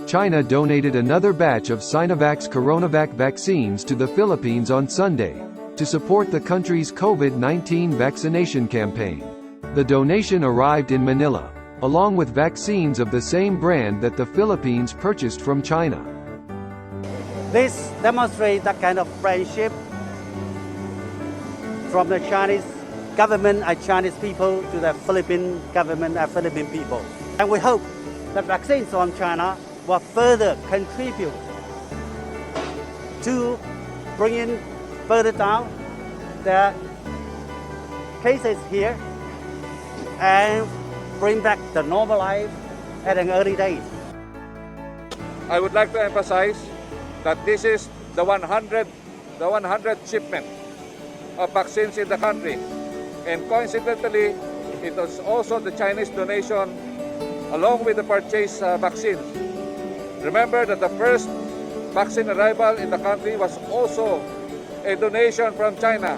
China donated another batch of Sinovac CoronaVac vaccines to the Philippines on Sunday, to support the country's COVID-19 vaccination campaign. The donation arrived in Manila, along with vaccines of the same brand that the Philippines purchased from China. This demonstrates that kind of friendship from the Chinese government and Chinese people to the Philippine government and Philippine people. And we hope that vaccines from China will further contribute to bringing further down the cases here and bring back the normal life at an early date. I would like to emphasize that this is the 100th shipment of vaccines in the country, and coincidentally, it was also the Chinese donation along with the purchased vaccines. Remember that the first vaccine arrival in the country was also a donation from China.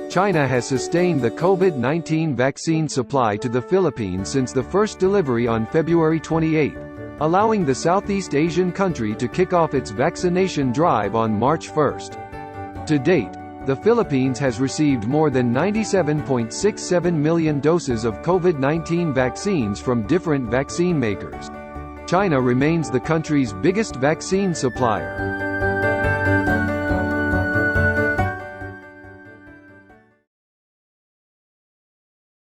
China has sustained the COVID-19 vaccine supply to the Philippines since the first delivery on February 28, allowing the Southeast Asian country to kick off its vaccination drive on March 1. To date, the Philippines has received more than 97.67 million doses of COVID-19 vaccines from different vaccine makers. China remains the country's biggest vaccine supplier.